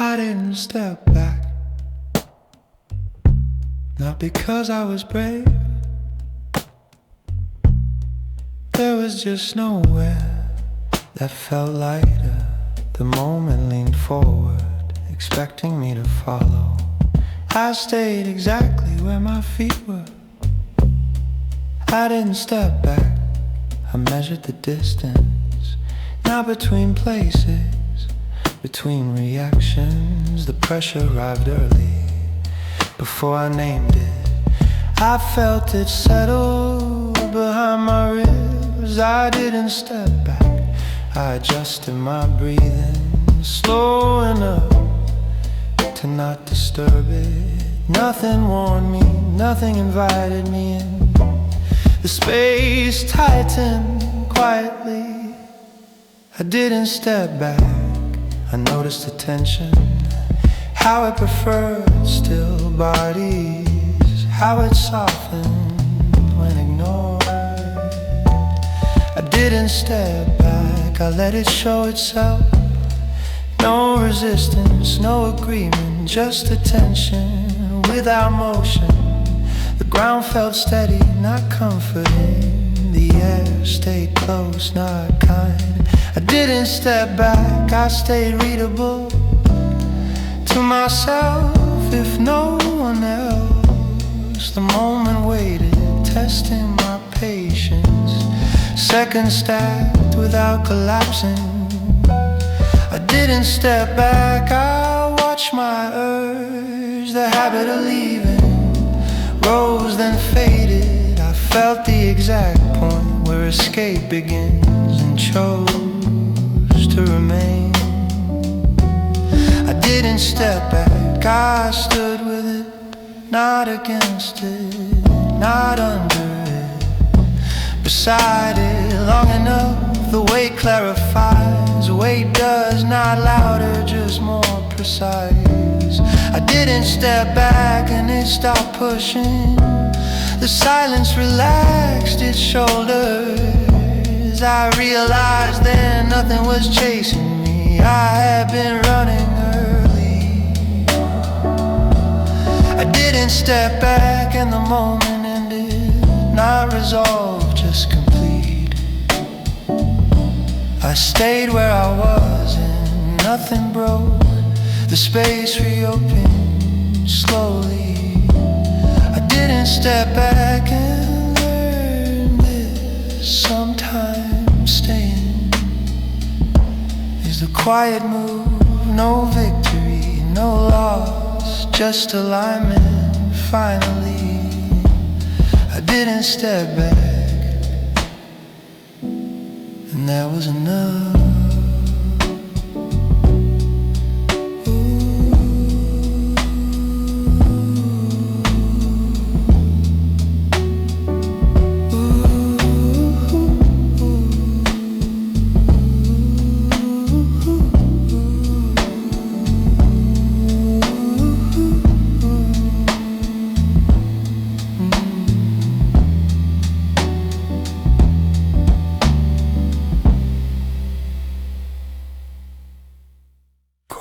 I didn't step back, not because I was brave. There was just nowhere that felt lighter. The moment leaned forward, expecting me to follow. I stayed exactly where my feet were. I didn't step back, I measured the distance. Not between places, between reactions. The pressure arrived early, before I named it. I felt it settle behind my ribs. I didn't step back, I adjusted my breathing, slow enough to not disturb it. Nothing warned me, nothing invited me in. The space tightened quietly. I didn't step back, I noticed the tension, how it preferred still bodies, how it softened when ignored. I didn't step back, I let it show itself. No resistance, no agreement, just attention without motion. The ground felt steady, not comforting. The air stayed close, not kind. I didn't step back, I stayed readable to myself, if no one else. The moment waited, testing my patience. Seconds stacked without collapsing. I didn't step back, I watched my urge. The habit of leaving rose then faded. I felt the exact point where escape begins and chose to remain. I didn't step back, I stood with it, not against it, not under it, beside it. Long enough, the weight clarifies. Weight does, not louder, just more precise. I didn't step back and it stopped pushing. The silence relaxed its shoulders. I realized then nothing was chasing me. I had been running early. I didn't step back and the moment ended, not resolved, just complete. I stayed where I was and nothing broke. The space reopened slowly. I didn't step back and learn this. Sometimes staying is the quiet move. No victory, no loss, just alignment finally. I didn't step back, and that was enough.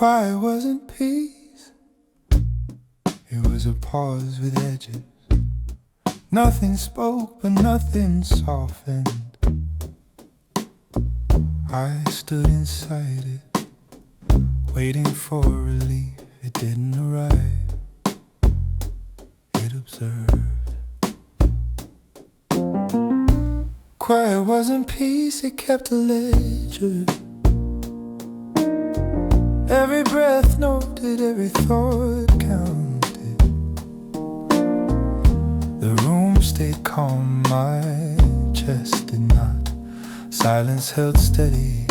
Quiet wasn't peace, it was a pause with edges. Nothing spoke, but nothing softened. I stood inside it, waiting for relief. It didn't arrive, it observed. Quiet wasn't peace, it kept a ledger. Every breath noted, every thought counted. The room stayed calm, my chest did not. Silence held steady,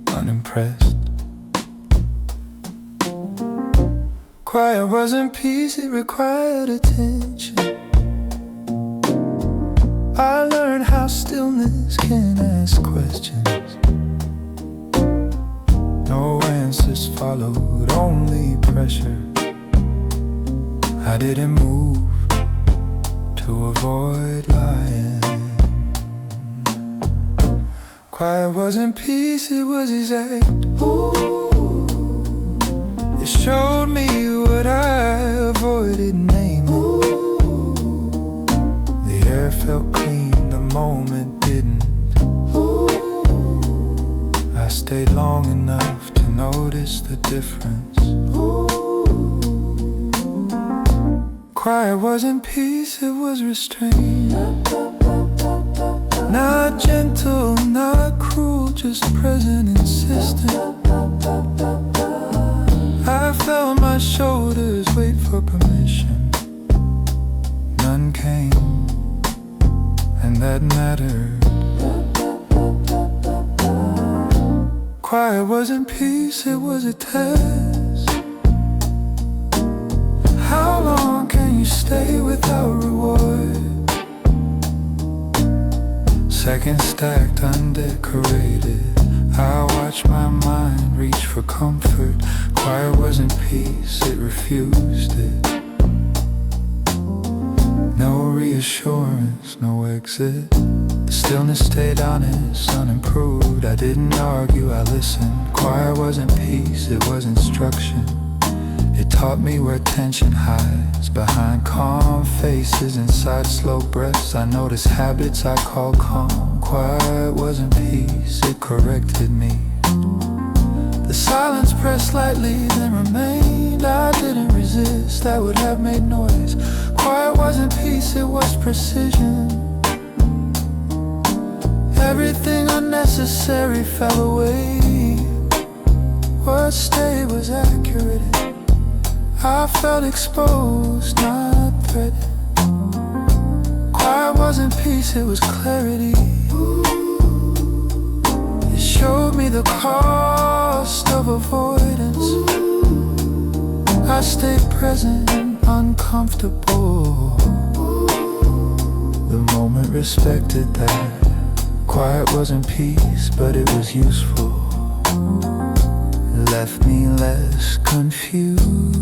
unimpressed. Quiet wasn't peace, it required attention. I learned how stillness can ask questions. No answers followed, only pressure. I didn't move to avoid lying. Quiet wasn't peace, it was exact. Ooh, before it didn't name it. The air felt clean, the moment didn't. I stayed long enough to notice the difference. Quiet wasn't peace, it was restrained. Not gentle, not cruel, just present, insistent. I felt my shoulders wait for permission. None came, and that mattered. Quiet wasn't peace, it was a test. How long can you stay without reward? Seconds stacked, undecorated. I watched my mind reach for comfort. Quiet wasn't peace, it refused it. No reassurance, no exit. The stillness stayed honest, unimproved. I didn't argue, I listened. Quiet wasn't peace, it was instruction. It taught me where tension hides. Behind calm faces, inside slow breaths, I noticed habits I called calm. Quiet wasn't peace, it corrected me. The silence pressed lightly, then remained. I didn't resist, that would have made noise. Quiet wasn't peace, it was precision. Everything unnecessary fell away. What stayed was accurate. I felt exposed, not threatened. Quiet wasn't peace, it was clarity. It showed me the cost of avoidance. I stayed present, uncomfortable. The moment respected that. Quiet wasn't peace, but it was useful. It left me less confused.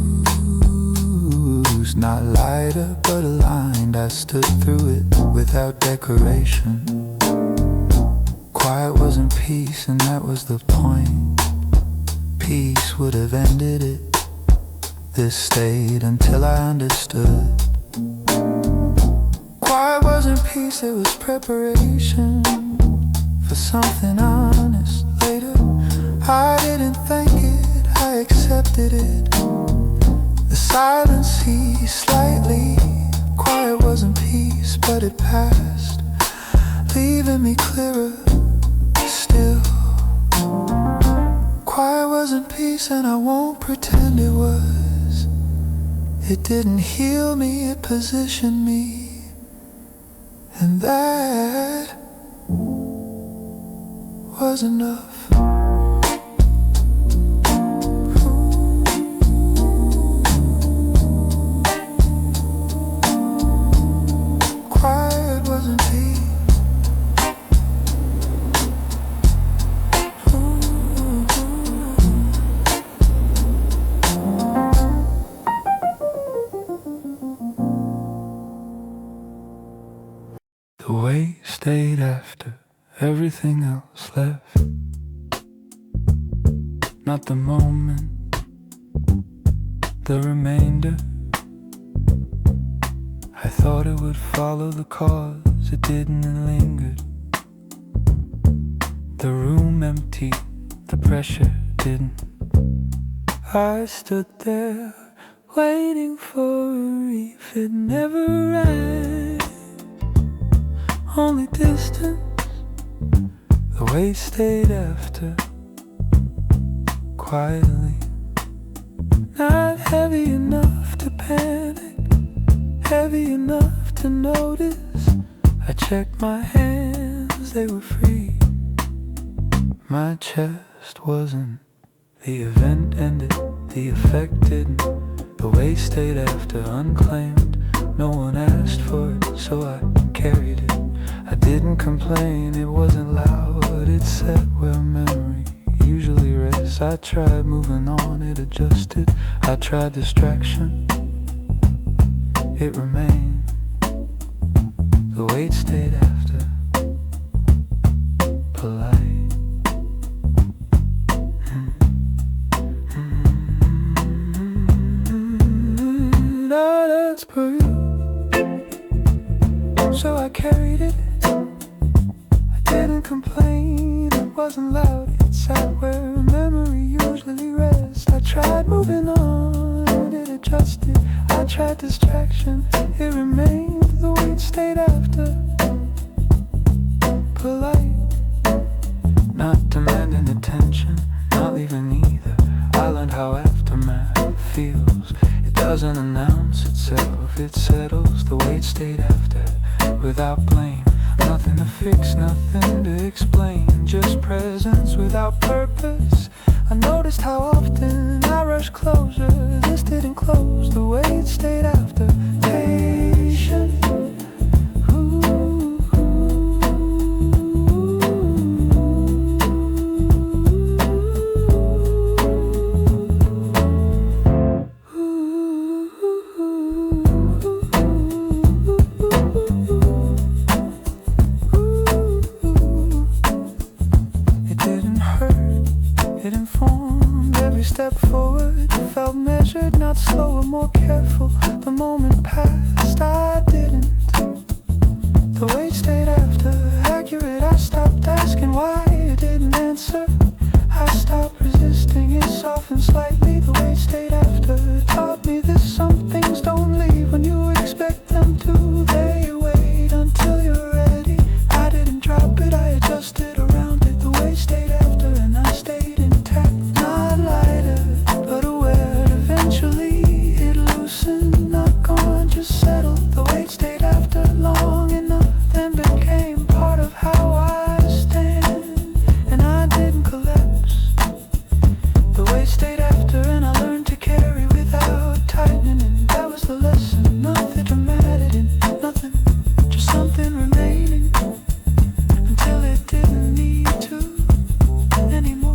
Not lighter, but aligned. I stood through it without decoration. Quiet wasn't peace, and that was the point. Peace would have ended it. This stayed until I understood. Quiet wasn't peace, it was preparation for something honest later. I didn't think it, I accepted it. The silence ceased slightly. Quiet wasn't peace, but it passed, leaving me clearer still. Quiet wasn't peace, and I won't pretend it was. It didn't heal me, it positioned me. And that was enough. Quiet wasn't peace. The weight stayed after everything else left. Not the moment, the remainder. I thought it would follow the cause, it didn't, and lingered. The room empty, the pressure didn't. I stood there, waiting for a reef, it never arrived. Only distance, the weight stayed after, quietly. Not heavy enough to panic, heavy enough to notice. I checked my hands, they were free. My chest wasn't. The event ended, the effect didn't. The weight stayed after, unclaimed. No one asked for it, so I carried it. I didn't complain, it wasn't loud. It sat where memory usually rests. I tried moving on, it adjusted. I tried distraction, it remained. The weight stayed after, polite. No. as per you. So I carried it. I didn't complain, it wasn't loud. It sat where memory usually rests. I tried moving on, it adjusted. I tried distraction, it remained. The weight stayed after. Polite, not demanding attention, not leaving either. I learned how aftermath feels. It doesn't announce itself, it settles. The weight stayed after, without blame. Nothing to fix, nothing to explain, just presence without purpose. I noticed how often I rushed closer. This didn't close, the weight stayed after. Patient. It informed every step forward. It felt measured, not slower, more careful. The moment passed, I didn't. The weight stayed after, accurate. I stopped asking why it didn't answer. I stopped resisting, it softened slightly. The weight stayed after, taught me this: some things don't leave when you expect them to. They wait until you're ready. I didn't drop it, I adjusted around it. The weight stayed after, and I stayed intact. Not lighter, but aware. Eventually it loosened, not gone, just settled. The weight stayed after long enough, then became part of how I stand. And I didn't collapse. The weight stayed after, and I learned to carry without tightening. And that was the lesson. Nothing dramatic and nothing, just something remaining until it didn't need to anymore.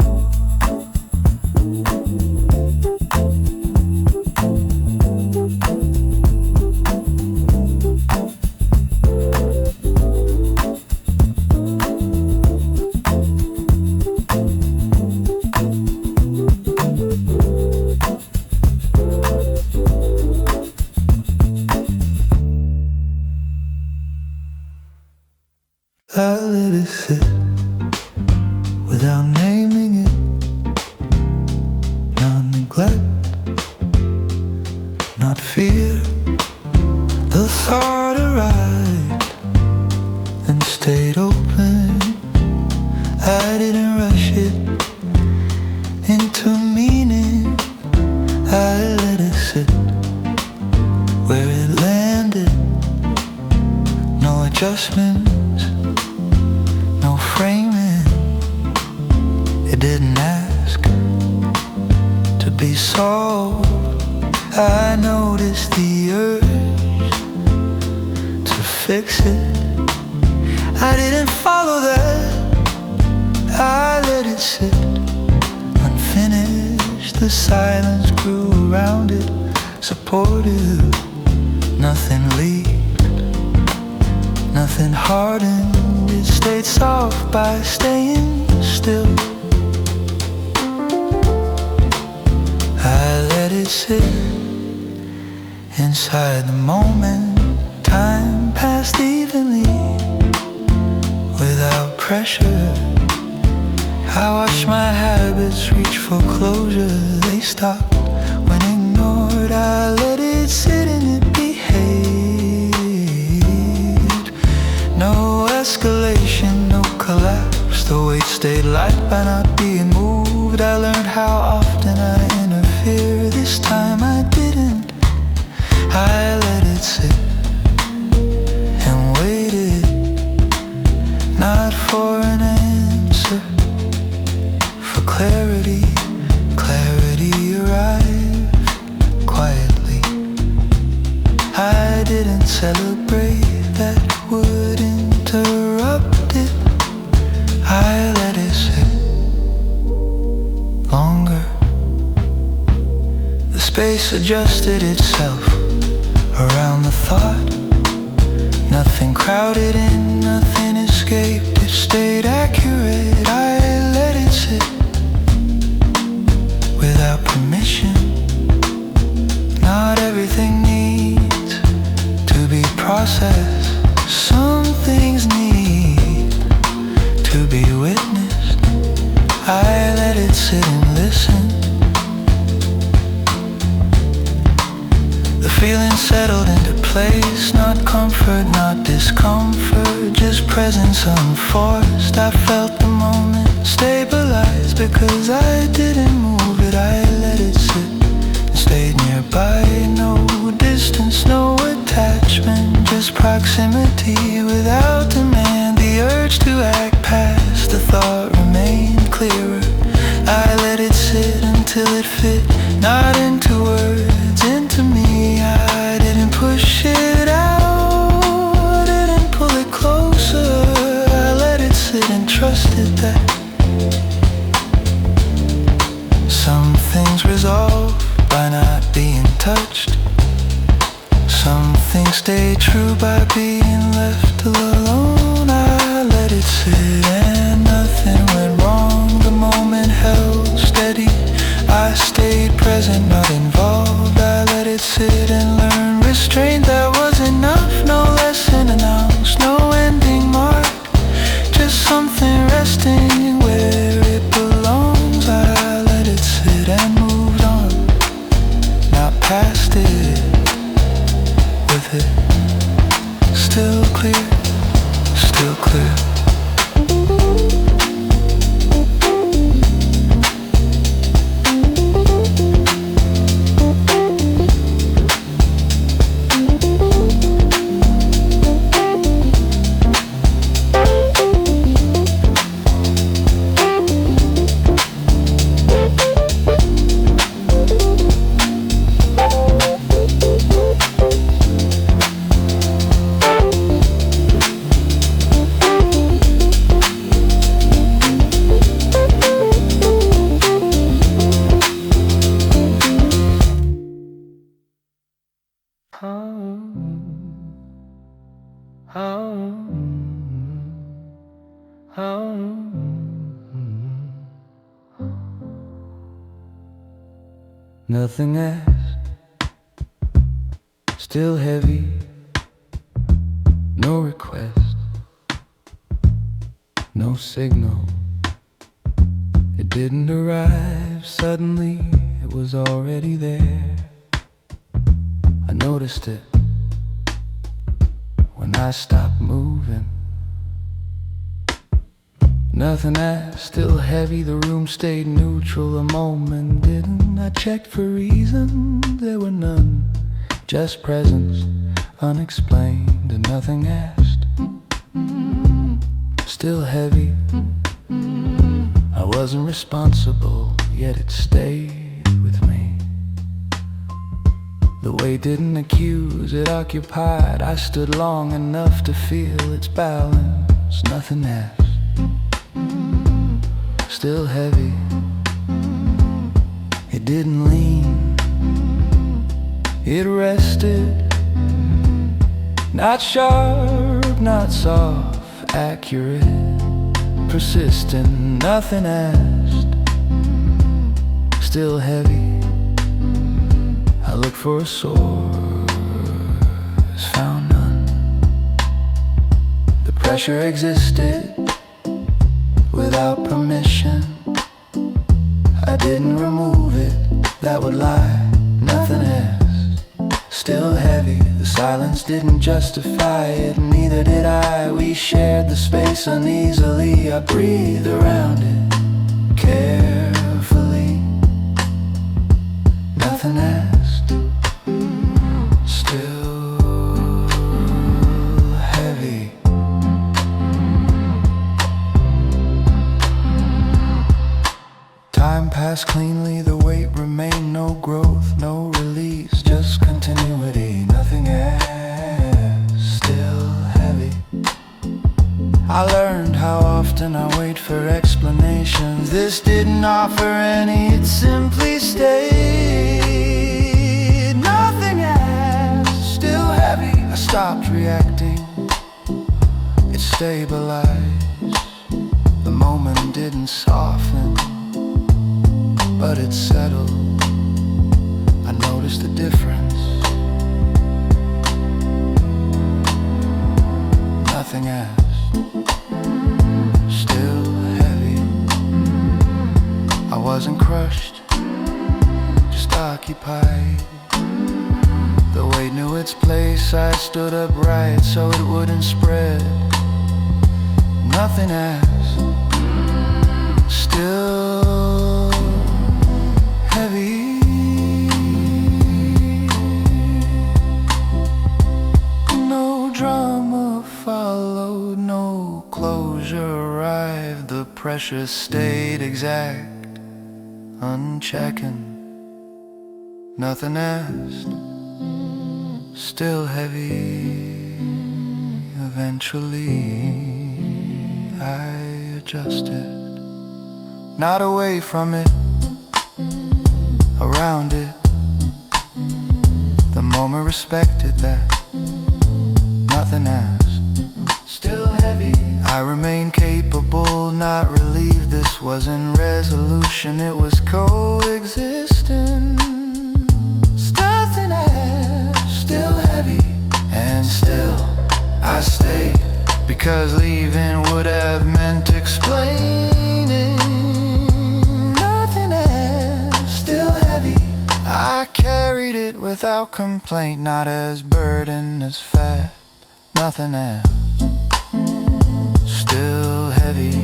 I let it sit without naming it. Not neglect, not fear. The thought arrived and stayed open. I didn't rush it into meaning. I let it sit where it landed. No adjustments, no framing. It didn't ask to be solved. I noticed the urge to fix it. I didn't follow that. I let it sit unfinished. The silence grew around it, supportive. Nothing leaked, nothing hardened. It stayed soft by staying still. I let it sit inside the moment. Time passed evenly without pressure. I watched my habits reach for closure. They stopped when ignored. I let it sit and it behaved. No escalation, no collapse. The weight stayed light by not being moved. I learned how often I interfere. This time I didn't. I let it sit and waited, not for an answer, for clarity. Clarity arrived quietly. I didn't celebrate, that would interrupt it. I let it sit longer. The space adjusted itself around the thought. Nothing crowded in, nothing escaped. It stayed accurate. I let it sit without permission. Not everything needs feeling settled into place. Not comfort, not discomfort, just presence unforced. I felt the moment stabilize because I didn't move it, I let it sit and stayed nearby. No distance, no attachment, just proximity without demand. The urge to act past the thought remained clearer. I let it sit until it fit, not into words, into me. I didn't push it out, didn't pull it closer. I let it sit and trusted that some things resolve by not being touched. Some things stay true by being left alone. I let it sit and nothing went wrong. The moment held steady, I stayed present, not involved. I let it sit and learn restrained. That was enough, no lesson announced, no ending marked, just something resting where it belongs. I let it sit and moved on, not past it, with it still clear, still clear. Nothing asked, still heavy, no request, no signal. It didn't arrive suddenly, it was already there. I noticed it when I stopped moving. Nothing asked, still heavy, the room stayed neutral. A moment didn't. I checked for reasons, there were none, just presence, unexplained. And nothing asked, still heavy. I wasn't responsible, yet it stayed with me. The weight didn't accuse, it occupied. I stood long enough to feel its balance. Nothing asked, still heavy. It didn't lean, it rested. Not sharp, not soft, accurate, persistent. Nothing asked, still heavy. I looked for a source, found none. The pressure existed without permission. I didn't remove it, that would lie. Nothing asked, still heavy. The silence didn't justify it, neither did I. We shared the space uneasily. I breathed around it carefully. Nothing asked, still heavy. Time passed cleanly, the weight remained. No growth, no release, just continuity. Nothing else, still heavy. I learned how often I wait for explanations. This didn't offer any, it simply stayed. Nothing else, still heavy. I stopped reacting, it stabilized. The moment didn't soften, but it settled. I noticed the difference. Nothing asked, still heavy. I wasn't crushed, just occupied. The weight weight knew its place. I stood upright so it wouldn't spread. Nothing else, still heavy. No drama followed, no closure arrived. The pressure stayed exact, unchecking. Nothing asked, still heavy. Eventually I adjusted, not away from it, around it. The moment respected that. Nothing asked, still heavy. I remain capable, not relieved. This wasn't resolution, it was coexistence. Nothing asked, still heavy. And still I stayed, because leaving would have meant explaining. Nothing else, still heavy. I carried it without complaint, not as burden as fat. Nothing else, still heavy.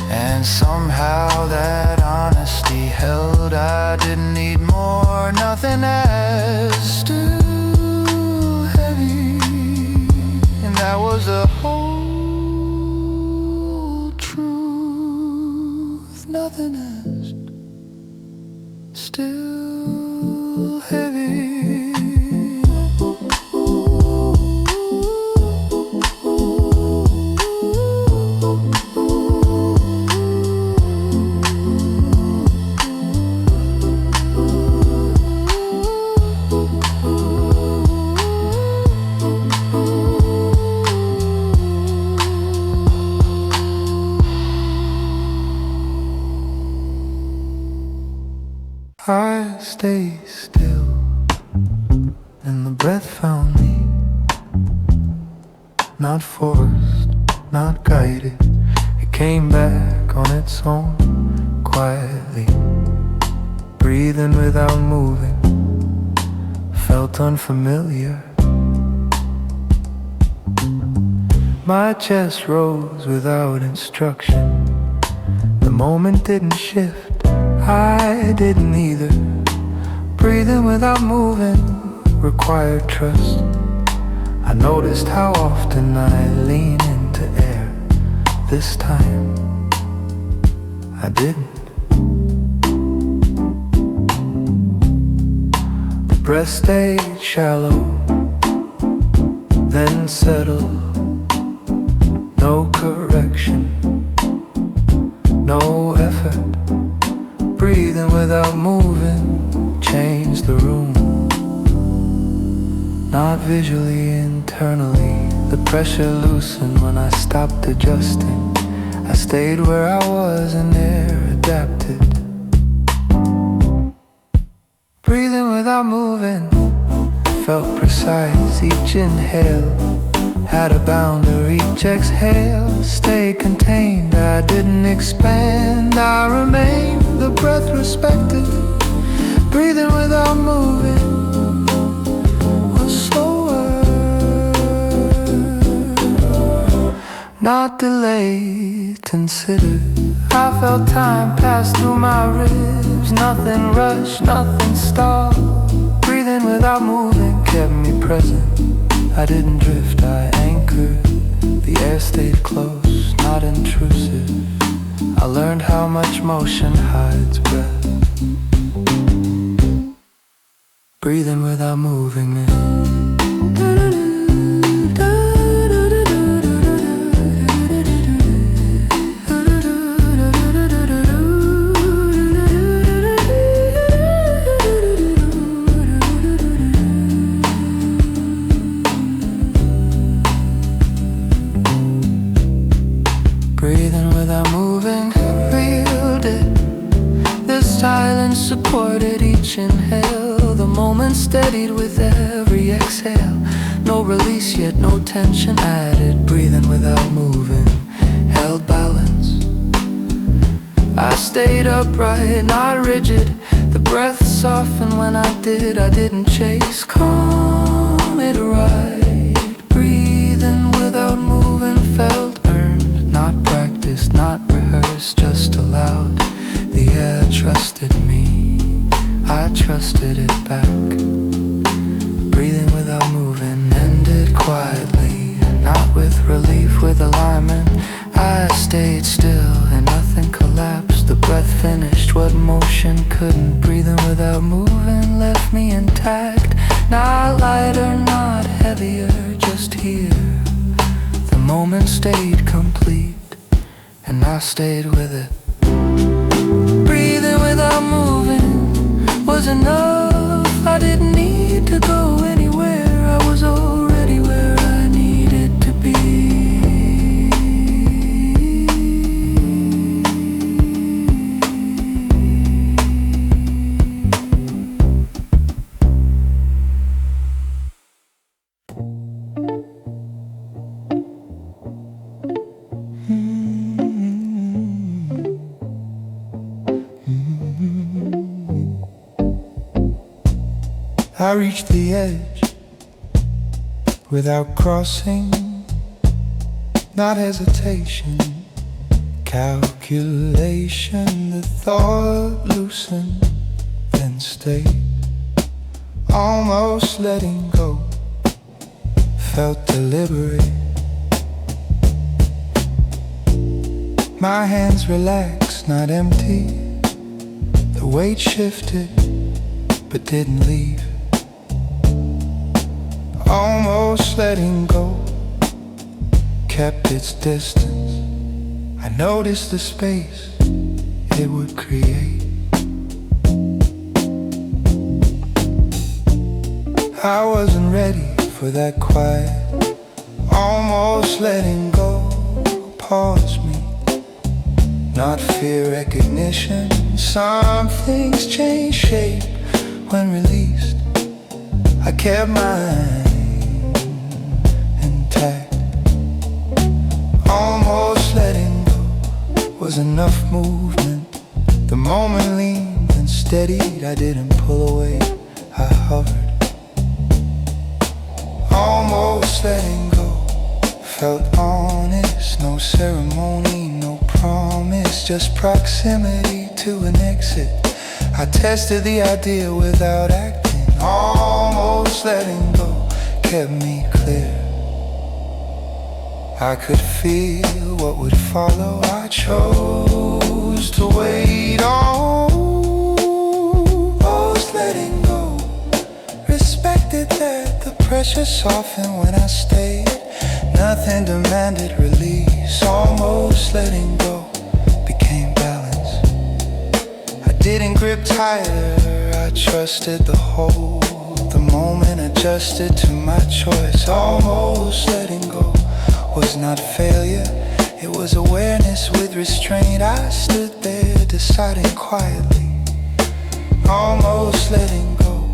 And somehow that honesty held. I didn't need more. Nothing else, still heavy. And that was the whole truth. Nothing else, still heavy. I stay still, and the breath found me. Not forced, not guided. It came back on its own, quietly. Breathing without moving, felt unfamiliar. My chest rose without instruction. The moment didn't shift, I didn't either. Breathing without moving required trust. I noticed how often I lean into air. This time I didn't. The breath stayed shallow, then settled. No correction, no effort. Breathing without moving changed the room. Not visually, internally. The pressure loosened when I stopped adjusting. I stayed where I was and air adapted. Breathing without moving felt precise. Each inhale had a boundary. Each exhale stayed contained. I didn't expand, I remained. The breath respected. Breathing without moving was slower, not delayed, considered. I felt time pass through my ribs. Nothing rushed, nothing stalled. Breathing without moving kept me present. I didn't drift, I anchored. The air stayed close, not intrusive. I learned how much motion hides breath. Breathing without moving me. Breathing without moving, reeled it. The silence supported each inhale. The moment steadied with every exhale. No release yet, no tension added. Breathing without moving, held balance. I stayed upright, not rigid. The breath softened when I didn't chase. Calm it right, breathing without moving felt earned. Not practiced, not rehearsed, just allowed. The air trusted me, I trusted it back. Breathing without moving ended quietly, not with relief, with alignment. I stayed still and nothing collapsed. The breath finished what motion couldn't. Breathing without moving left me intact. Not lighter, not heavier, just here. The moment stayed complete, and I stayed with it. Breathing without moving was enough. I didn't need to go anywhere. I was already where I needed to be. I reached the edge without crossing, not hesitation, calculation. The thought loosened, then stayed, almost letting go. Felt deliberate. My hands relaxed, not empty. The weight shifted, but didn't leave. Almost letting go, kept its distance. I noticed the space it would create. I wasn't ready for that quiet. Almost letting go paused me. Not fear recognition. Some things change shape when released. I kept mine intact. Almost letting go was enough movement. The moment leaned and steadied. I didn't pull away, I hovered. Almost letting go felt honest. No ceremony, no promise, just proximity to an exit. I tested the idea without acting. Almost letting go kept me clear. I could feel what would follow. I chose to wait. Almost letting go, respected that the pressure softened when I stayed. Nothing demanded release. Almost letting go became balance. I didn't grip tighter, I trusted the hold. The moment adjusted to my choice. Almost letting go was not failure, it was awareness with restraint. I stood there deciding quietly. Almost letting go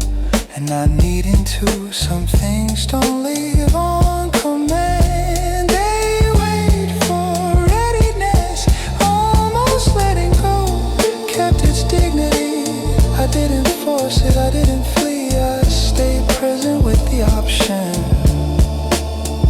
and not needing to. Some things don't live on command, they wait for readiness. Almost letting go kept its dignity. I didn't force it, I didn't flee. I stayed present with the option.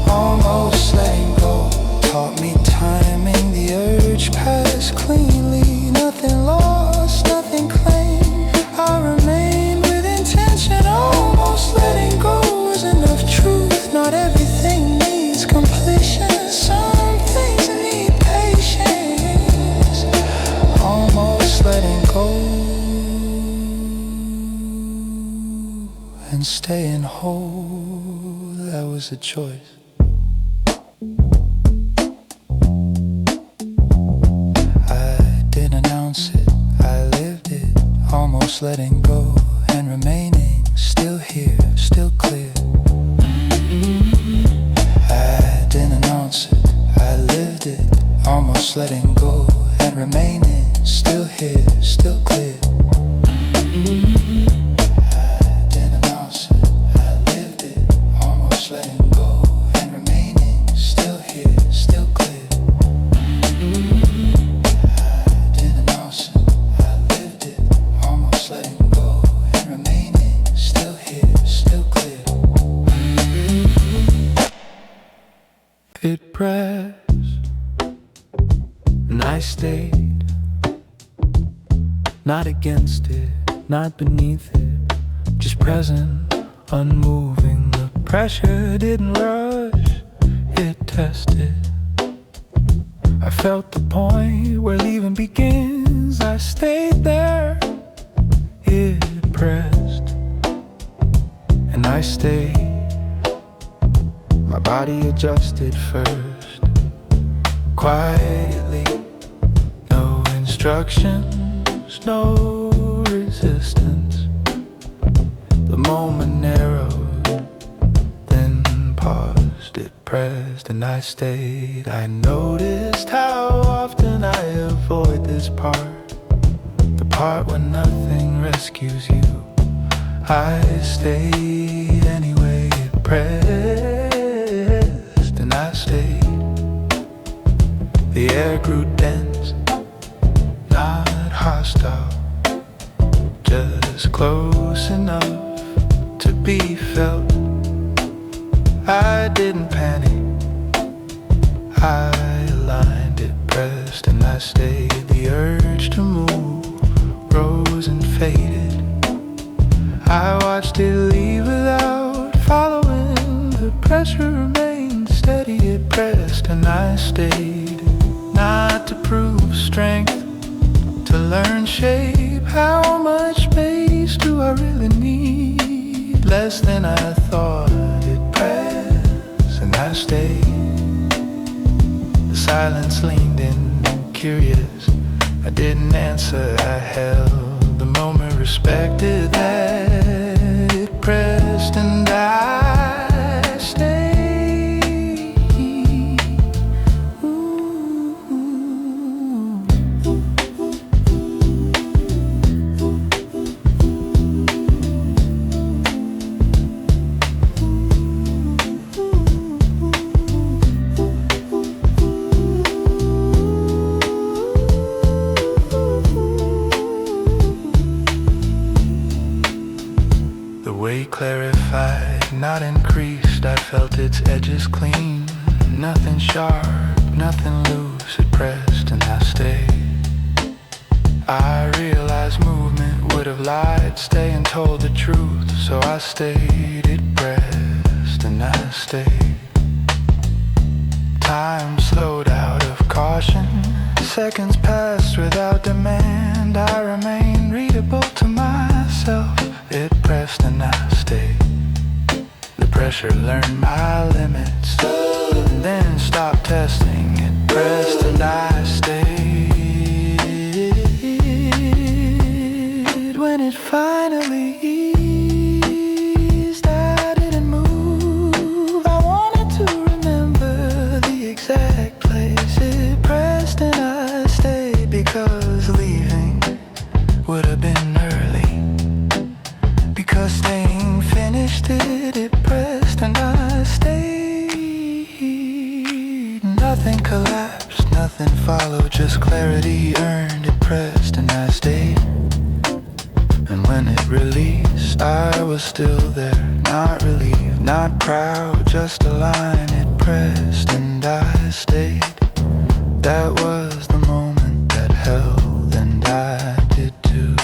Almost letting go taught me timing. The urge passed cleanly. Nothing lost, nothing claimed. I remained with intention. Almost letting go was enough truth. Not everything needs completion. Some things need patience. Almost letting go and staying whole, that was a choice. Almost letting go and remaining still here, still clear. I didn't announce it, I lived it. Almost letting go and remaining still here, still clear. I didn't announce it, I lived it. Almost letting go and remaining still here, still clear. press, and I stayed, not against it, not beneath it, just present, unmoving. The pressure didn't rush, it tested. I felt the point where leaving begins. I stayed there, it pressed, and I stayed. My body adjusted first, quietly. No instructions, no resistance. The moment narrowed, then paused. It pressed and I stayed. I noticed how often I avoid this part, the part when nothing rescues you. I stayed anyway. It pressed and I stayed. The air grew dense, not hostile, just close enough to be felt. I didn't panic, I aligned. It pressed and I stayed. The urge to move rose and faded. I watched it leave without following. The pressure remained steady. It pressed and I stayed. Not to prove strength, to learn shape. How much space do I really need? Less than I thought. It pressed and I stayed. The silence leaned in, curious. I didn't answer, I held the moment, respected that. It pressed and I stayed. Weight clarified, not increased. I felt its edges clean. Nothing sharp, nothing loose. It pressed and I stayed. I realized movement would have lied, staying told the truth. So I stayed. It pressed and I stayed. Time slowed out of caution. Seconds passed without demand. I remained readable to myself. It pressed and I stayed. The pressure learned my limits, then stopped testing. It pressed and I stayed. When it finally eased, I didn't move. I wanted to remember the exact place. It pressed and I stayed, because leaving would have been early. Because staying finished it. It pressed and I stayed. Nothing collapsed, nothing followed, just clarity earned. It pressed and I stayed. And when it released, I was still there, not relieved, not proud, just a line. It pressed and I stayed. That was the moment that held, and I did too.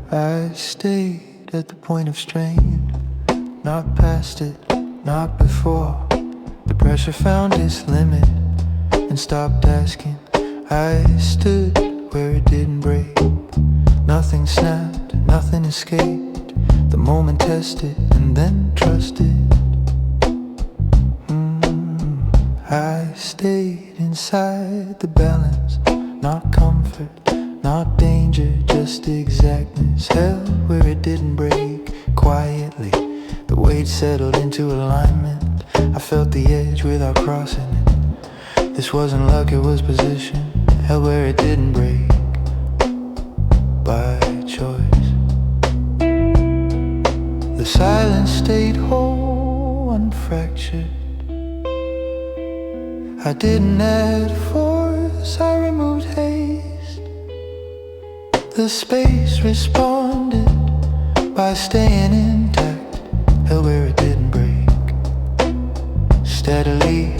I stayed at the point of strain, not past it, not before. The pressure found its limit and stopped asking. I stood where it didn't break. Nothing snapped, nothing escaped. The moment tested and then trusted. I stayed inside the balance, not comfort, not danger, just exactness. Held where it didn't break, quietly. The weight settled into alignment. I felt the edge without crossing it. This wasn't luck, it was position. Held where it didn't break, by choice. The silence stayed whole, unfractured. I didn't add force, I removed haste. The space responded by staying intact. Held where it didn't break, steadily.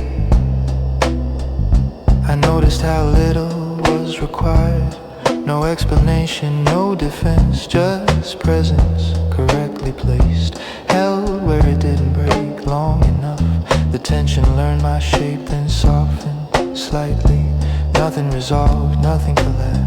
I noticed how little was required. No explanation, no defense, just presence correctly placed. Held where it didn't break long enough. The tension learned my shape, then softened slightly. Nothing resolved, nothing collapsed.